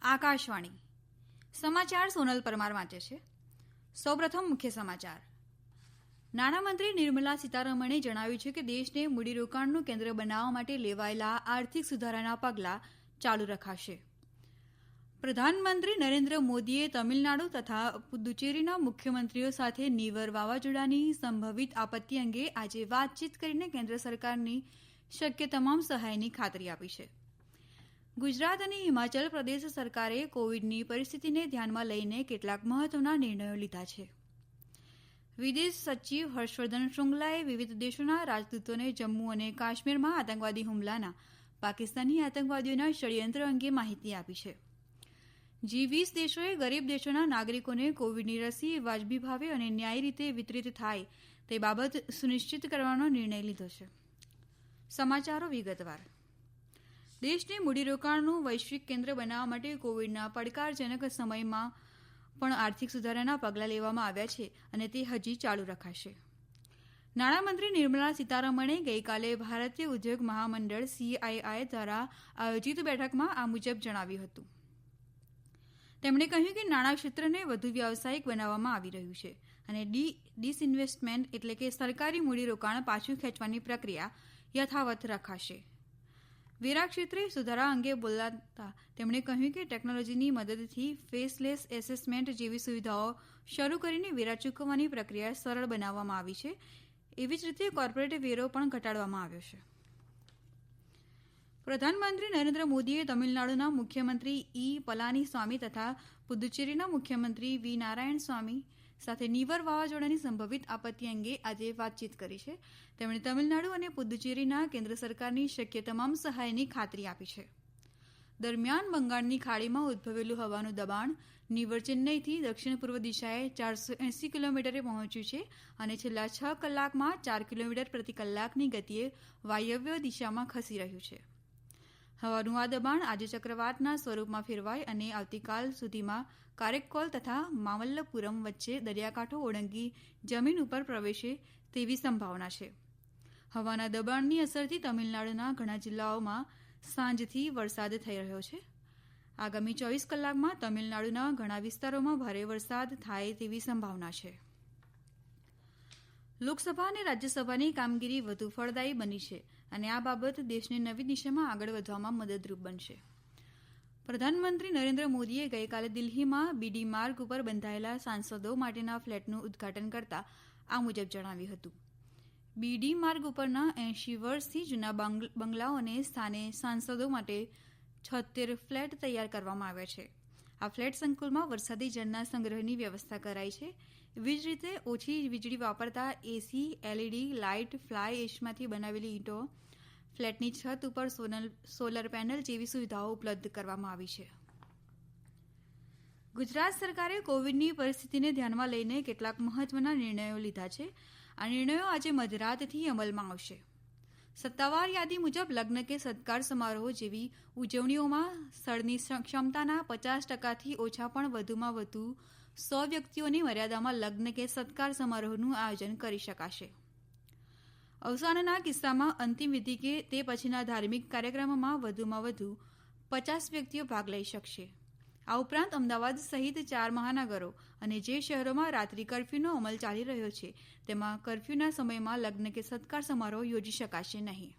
આકાશવાણી સમાચાર સોનલ પરમાર વાંચે છે. સૌપ્રથમ મુખ્ય સમાચાર. નાણામંત્રી નિર્મલા સીતારમણે જણાવ્યું છે કે દેશને મૂડીરોકાણનું કેન્દ્ર બનાવવા માટે લેવાયેલા આર્થિક સુધારાના પગલાં ચાલુ રખાશે. પ્રધાનમંત્રી નરેન્દ્ર મોદીએ તમિલનાડુ તથા પુદુચેરીના મુખ્યમંત્રીઓ સાથે નીવર વાવાઝોડાની સંભવિત આપત્તિ અંગે આજે વાતચીત કરીને કેન્દ્ર સરકારની શક્ય તમામ સહાયની ખાતરી આપી છે. ગુજરાત અને હિમાચલ પ્રદેશ સરકારે કોવિડની પરિસ્થિતિને ધ્યાનમાં લઈને કેટલાક મહત્વના નિર્ણયો લીધા છે. વિદેશ સચિવ હર્ષવર્ધન શ્રૃંગલાએ વિવિધ દેશોના રાજદૂતોને જમ્મુ અને કાશ્મીરમાં આતંકવાદી હુમલાના પાકિસ્તાની આતંકવાદીઓના ષડયંત્ર અંગે માહિતી આપી છે. G20 દેશોએ ગરીબ દેશોના નાગરિકોને કોવિડની રસી વાજબી ભાવે અને ન્યાયી રીતે વિતરિત થાય તે બાબત સુનિશ્ચિત કરવાનો નિર્ણય લીધો છે. સમાચારો વિગતવાર. દેશને મૂડીરોકાણનું વૈશ્વિક કેન્દ્ર બનાવવા માટે કોવિડના પડકારજનક સમયમાં પણ આર્થિક સુધારાના પગલાં લેવામાં આવ્યા છે અને તે હજી ચાલુ રખાશે. નાણામંત્રી નિર્મલા સીતારમણે ગઈકાલે ભારતીય ઉદ્યોગ મહામંડળ CII દ્વારા આયોજિત બેઠકમાં આ મુજબ જણાવ્યું હતું. તેમણે કહ્યું કે નાણાં ક્ષેત્રને વધુ વ્યાવસાયિક બનાવવામાં આવી રહ્યું છે અને ડિસઇન્વેસ્ટમેન્ટ એટલે કે સરકારી મૂડીરોકાણ પાછું ખેંચવાની પ્રક્રિયા યથાવત રખાશે. વેરા ક્ષેત્રે સુધારા અંગે બોલતા તેમણે કહ્યું કે ટેકનોલોજીની મદદથી ફેસલેસ એસેસમેન્ટ જેવી સુવિધાઓ શરૂ કરીને વેરા ચૂકવવાની પ્રક્રિયા સરળ બનાવવામાં આવી છે. એવી જ રીતે કોર્પોરેટ વેરો પણ ઘટાડવામાં આવ્યો છે. પ્રધાનમંત્રી નરેન્દ્ર મોદીએ તમિલનાડુના મુખ્યમંત્રી પલાનીસ્વામી તથા પુદુચેરીના મુખ્યમંત્રી વી નારાયણસ્વામી સાથે નીવર વાવાઝોડાની સંભવિત આપત્તિ અંગે આજે વાતચીત કરી છે. તેમણે તમિલનાડુ અને પુદુચેરીના કેન્દ્ર સરકારની શક્ય તમામ સહાયની ખાતરી આપી છે. દરમિયાન બંગાળની ખાડીમાં ઉદભવેલું હવાનું દબાણ નીવર ચેન્નઈથી દક્ષિણ પૂર્વ દિશાએ 480 કિલોમીટરે પહોંચ્યું છે અને છેલ્લા 6 કલાકમાં 4 કિલોમીટર પ્રતિ કલાકની ગતિએ વાયવ્ય દિશામાં ખસી રહ્યું છે. હવાનું આ દબાણ આજે ચક્રવાતના સ્વરૂપમાં ફેરવાય અને આવતીકાલ સુધીમાં કારેક્કોલ તથા મામલ્લપુરમ વચ્ચે દરિયાકાંઠો ઓળંગી જમીન ઉપર પ્રવેશે તેવી સંભાવના છે. હવાના દબાણની અસરથી તમિલનાડુના ઘણા જિલ્લાઓમાં સાંજથી વરસાદ થઈ રહ્યો છે. આગામી 24 કલાકમાં તમિલનાડુના ઘણા વિસ્તારોમાં ભારે વરસાદ થાય તેવી સંભાવના છે. લોકસભા અને રાજ્યસભાની કામગીરી વધુ ફળદાયી બની છે અને આ બાબત દેશને નવી દિશામાં આગળ વધવામાં મદદરૂપ બનશે. પ્રધાનમંત્રી નરેન્દ્ર મોદીએ ગઈકાલે દિલ્હીમાં બીડી માર્ગ ઉપર બંધાયેલા સાંસદો માટેના ફ્લેટનું ઉદઘાટન કરતા આ મુજબ જણાવ્યું હતું. બીડી માર્ગ ઉપરના 80 વર્ષથી જૂના બંગલાઓને સ્થાને સાંસદો માટે 76 ફ્લેટ તૈયાર કરવામાં આવ્યા છે. આ ફ્લેટ સંકુલમાં વરસાદી જળના સંગ્રહની વ્યવસ્થા કરાઈ છે. એવી જ રીતે ઓછી વીજળી વાપરતા એસી, એલઈડી લાઇટ, ફ્લાય એશમાંથી બનાવેલી ઈંટો, ફ્લેટની છત ઉપર સોલર પેનલ જેવી સુવિધાઓ ઉપલબ્ધ કરવામાં આવી છે. ગુજરાત સરકારે કોવિડની પરિસ્થિતિને ધ્યાનમાં લઈને કેટલાક મહત્વના નિર્ણયો લીધા છે. આ નિર્ણયો આજે મધરાતથી અમલમાં આવશે. સત્તાવાર યાદી મુજબ લગ્ન કે સત્કાર સમારોહ જેવી ઉજવણીઓમાં સ્થળની ક્ષમતાના 50%થી ઓછા પણ વધુમાં વધુ 100 વ્યક્તિઓની મર્યાદામાં લગ્ન કે સત્કાર સમારોહનું આયોજન કરી શકાશે. અવસાનના કિસ્સામાં અંતિમ વિધિ કે તે પછીના ધાર્મિક કાર્યક્રમમાં વધુમાં વધુ 50 વ્યક્તિઓ ભાગ લઈ શકશે. આ ઉપરાંત અમદાવાદ સહિત 4 મહાનગરો અને જે શહેરોમાં રાત્રિ કર્ફ્યુનો અમલ ચાલી રહ્યો છે તેમાં કર્ફ્યુના સમયમાં લગ્ન કે સત્કાર સમારોહ યોજી શકાશે નહીં.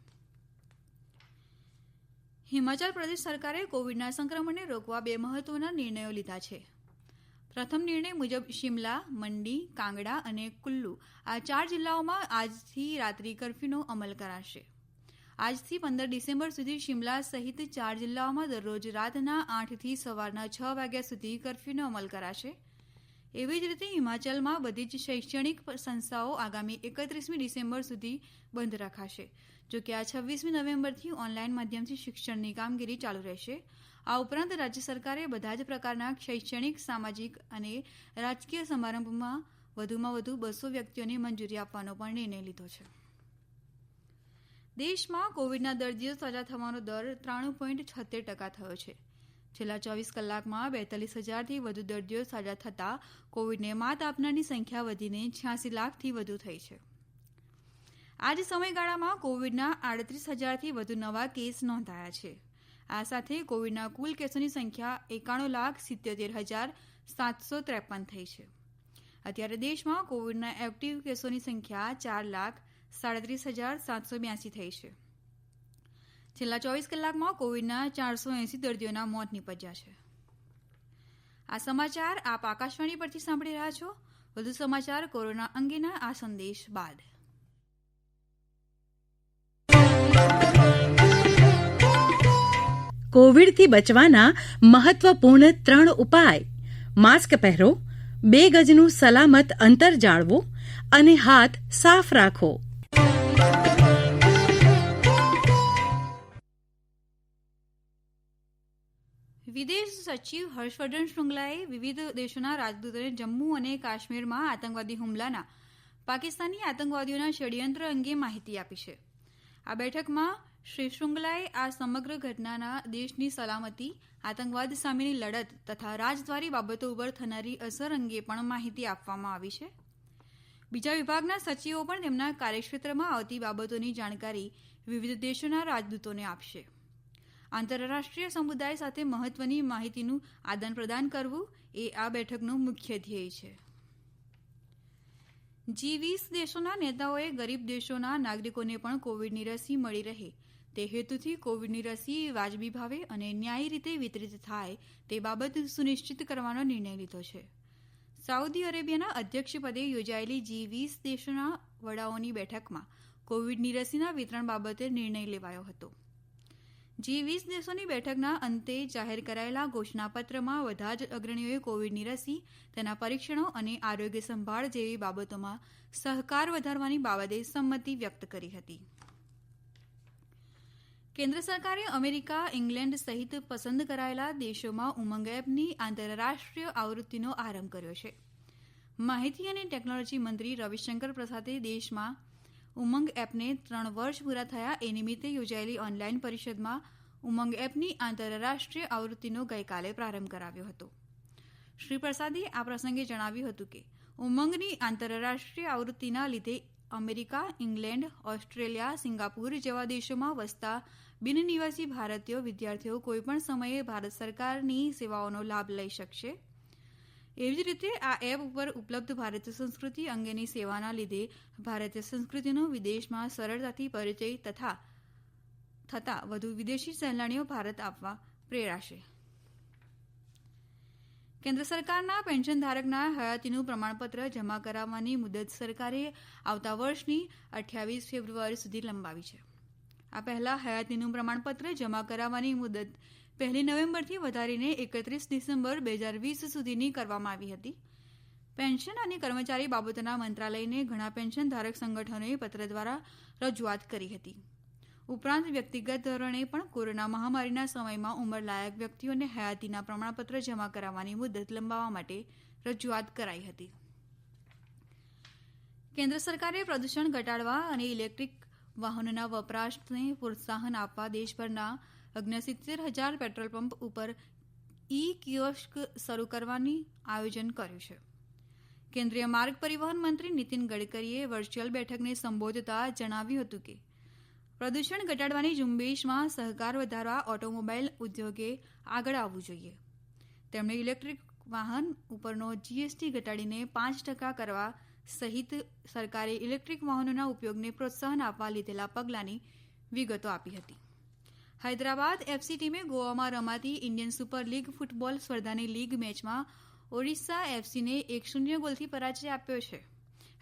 હિમાચલ પ્રદેશ સરકારે કોવિડના સંક્રમણને રોકવા 2 મહત્વના નિર્ણયો લીધા છે. પ્રથમ નિર્ણય મુજબ શિમલા, મંડી, કાંગડા અને કુલ્લુ આ 4 જિલ્લાઓમાં આજથી રાત્રિ કર્ફ્યુનો અમલ કરાશે. આજથી 15 ડિસેમ્બર સુધી શિમલા સહિત 4 જિલ્લાઓમાં દરરોજ રાતના 8થી સવારના 6 વાગ્યા સુધી કર્ફ્યુનો અમલ કરાશે. એવી જ રીતે હિમાચલમાં બધી જ શૈક્ષણિક સંસ્થાઓ આગામી 31મી ડિસેમ્બર સુધી બંધ રખાશે. જોકે આ 26મી નવેમ્બરથી ઓનલાઈન માધ્યમથી શિક્ષણની કામગીરી ચાલુ રહેશે. આ ઉપરાંત રાજ્ય સરકારે બધા જ પ્રકારના શૈક્ષણિક, સામાજિક અને રાજકીય સમારંભમાં વધુમાં વધુ 200 વ્યક્તિઓને મંજૂરી આપવાનો પણ નિર્ણય લીધો છે. દેશમાં કોવિડના દર્દીઓ સાજા થવાનો દર 93.76% થયો છે. છેલ્લા 24 કલાકમાં 42,000થી વધુ દર્દીઓ સાજા થતાં કોવિડને માત આપનારની સંખ્યા વધીને 86 લાખથી વધુ થઈ છે. આ જ સમયગાળામાં કોવિડના 38,000થી વધુ નવા કેસ નોંધાયા છે. આ સાથે કોવિડના કુલ કેસોની સંખ્યા 91,77,753 થઈ છે. અત્યારે દેશમાં કોવિડના એક્ટિવ કેસોની સંખ્યા 4,37,782 થઈ છે. છેલ્લા 24 કલાકમાં કોવિડના 480 દર્દીઓના મોત નીપજ્યા છે. આ સમાચાર આપ આકાશવાણી પરથી સાંભળી રહ્યા છો. વધુ સમાચાર કોરોના અંગેના આ સંદેશ બાદ. કોવિડથી બચવાના મહત્વપૂર્ણ 3 ઉપાય: માસ્ક પહેરો, 2 ગજનું સલામત અંતર જાળવો અને હાથ સાફ રાખો. વિદેશ સચિવ હર્ષવર્ધન શ્રૃંગલાએ વિવિધ દેશોના રાજદૂતોને જમ્મુ અને કાશ્મીરમાં આતંકવાદી હુમલાના પાકિસ્તાની આતંકવાદીઓના ષડયંત્ર અંગે માહિતી આપી છે. આ બેઠકમાં શ્રી શ્રૃંગલાએ આ સમગ્ર ઘટનાના દેશની સલામતી, આતંકવાદ સામેની લડત તથા રાજદ્વારી બાબતો ઉપર થનારી અસર અંગે પણ માહિતી આપવામાં આવી છે. બીજા વિભાગના સચિવો પણ તેમના કાર્યક્ષેત્રમાં આવતી બાબતોની જાણકારી વિવિધ દેશોના રાજદૂતોને આપશે. આંતરરાષ્ટ્રીય સમુદાય સાથે મહત્વની માહિતીનું આદાન પ્રદાન કરવું એ આ બેઠકનું મુખ્ય ધ્યેય છે. G20 દેશોના નેતાઓએ ગરીબ દેશોના નાગરિકોને પણ કોવિડની રસી મળી રહે તે હેતુથી કોવિડની રસી વાજબી ભાવે અને ન્યાયી રીતે વિતરિત થાય તે બાબત સુનિશ્ચિત કરવાનો નિર્ણય લીધો છે. સાઉદી અરેબિયાના અધ્યક્ષપદે યોજાયેલી G20 દેશોના વડાઓની બેઠકમાં કોવિડની રસીના વિતરણ બાબતે નિર્ણય લેવાયો હતો. G20 દેશોની બેઠકના અંતે જાહેર કરાયેલા ઘોષણાપત્રમાં બધા જ અગ્રણીઓએ કોવિડની રસી, તેના પરીક્ષણો અને આરોગ્ય સંભાળ જેવી બાબતોમાં સહકાર વધારવાની બાબતે સંમતિ વ્યક્ત કરી હતી. કેન્દ્ર સરકારે અમેરિકા, ઇંગ્લેન્ડ સહિત પસંદ કરાયેલા દેશોમાં ઉમંગ એપની આંતરરાષ્ટ્રીય આવૃત્તિનો આરંભ કર્યો છે. માહિતી અને ટેકનોલોજી મંત્રી રવિશંકર પ્રસાદે દેશમાં ઉમંગ એપને 3 વર્ષ પૂરા થયા એ નિમિત્તે યોજાયેલી ઓનલાઈન પરિષદમાં ઉમંગ એપની આંતરરાષ્ટ્રીય આવૃત્તિનો ગઈકાલે પ્રારંભ કરાવ્યો હતો. શ્રી પ્રસાદે આ પ્રસંગે જણાવ્યું હતું કે ઉમંગની આંતરરાષ્ટ્રીય આવૃત્તિના લીધે અમેરિકા, ઇંગ્લેન્ડ, ઓસ્ટ્રેલિયા, સિંગાપુર જેવા દેશોમાં વસતા બિનનિવાસી ભારતીય વિદ્યાર્થીઓ કોઈપણ સમયે ભારત સરકારની સેવાઓનો લાભ લઈ શકશે. એવી જ રીતે આ એપ ઉપર ઉપલબ્ધ ભારતીય સંસ્કૃતિ અંગેની સેવાના લીધે ભારતીય સંસ્કૃતિનો વિદેશમાં સરળતાથી પરિચય થતા વધુ વિદેશી સહેલાણીઓ ભારત આવવા પ્રેરાશે. કેન્દ્ર સરકારના પેન્શન ધારકના હયાતીનું પ્રમાણપત્ર જમા કરાવવાની મુદત સરકારે આવતા વર્ષની 28 ફેબ્રુઆરી સુધી લંબાવી છે. આ પહેલા હયાતીનું પ્રમાણપત્ર જમા કરાવવાની મુદત 1 નવેમ્બરથી વધારીને 31 ડિસેમ્બર 2020 સુધીની કરવામાં આવી હતી. પેન્શન અને કર્મચારી બાબતોના મંત્રાલયને ઘણા પેન્શન ધારક સંગઠનોએ પત્ર દ્વારા રજૂઆત કરી હતી. ઉપરાંત વ્યક્તિગત ધોરણે પણ કોરોના મહામારીના સમયમાં ઉંમરલાયક વ્યક્તિઓને હયાતીના પ્રમાણપત્ર જમા કરાવવાની મુદત લંબાવવા માટે રજૂઆત કરાઈ હતી. કેન્દ્ર સરકારે પ્રદૂષણ ઘટાડવા અને ઇલેક્ટ્રિક વાહનોના વપરાશને પ્રોત્સાહન આપવા દેશભરના 69,000 પેટ્રોલ પંપ ઉપર ઈ-કિયોસ્ક શરૂ કરવાની આયોજન કર્યું છે. કેન્દ્રીય માર્ગ પરિવહન મંત્રી નીતિન ગડકરીએ વર્ચ્યુઅલ બેઠકને સંબોધતા જણાવ્યું હતું કે પ્રદૂષણ ઘટાડવાની ઝુંબેશમાં સહકાર વધારવા ઓટોમોબાઈલ ઉદ્યોગે આગળ આવવું જોઈએ. તેમણે ઇલેક્ટ્રિક વાહન ઉપરનો GST ઘટાડીને 5% કરવા સહિત સરકારે ઇલેક્ટ્રિક વાહનોના ઉપયોગને પ્રોત્સાહન આપવા લીધેલા પગલાંની વિગતો આપી હતી. હૈદરાબાદ FC ટીમે ગોવામાં રમાતી ઇન્ડિયન સુપર લીગ ફૂટબોલ સ્પર્ધાની લીગ મેચમાં ઓડિશા FCને 1-0 ગોલથી પરાજય આપ્યો છે.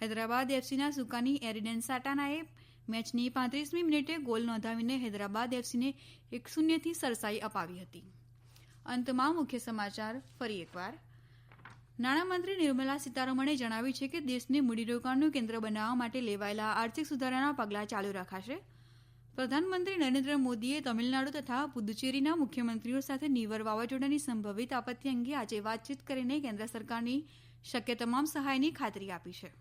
હૈદરાબાદ FCના સુકાની એરિડન સાટાનાએ મેચની 35મી મિનિટે ગોલ નોંધાવીને હૈદરાબાદ FCને 1-0થી સરસાઈ અપાવી હતી. અંતમાં મુખ્ય સમાચાર ફરી એકવાર. નાણામંત્રી નિર્મલા સીતારમણે જણાવ્યું છે કે દેશને મૂડીરોકાણનું કેન્દ્ર બનાવવા માટે લેવાયેલા આર્થિક સુધારાના પગલાં ચાલુ રખાશે. પ્રધાનમંત્રી નરેન્દ્ર મોદીએ તમિલનાડુ તથા પુદુચેરીના મુખ્યમંત્રીઓ સાથે નીવર વાવાઝોડાની સંભવિત આપત્તિ અંગે આજે વાતચીત કરીને કેન્દ્ર સરકારની શક્ય તમામ સહાયની ખાતરી આપી છે.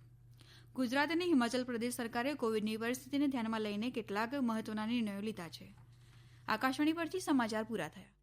ગુજરાત અને હિમાચલ પ્રદેશ સરકારે કોવિડની પરિસ્થિતિને ધ્યાનમાં લઈને કેટલાક મહત્વના નિર્ણયો લીધા છે. આકાશવાણી પરથી સમાચાર પૂરા થયા.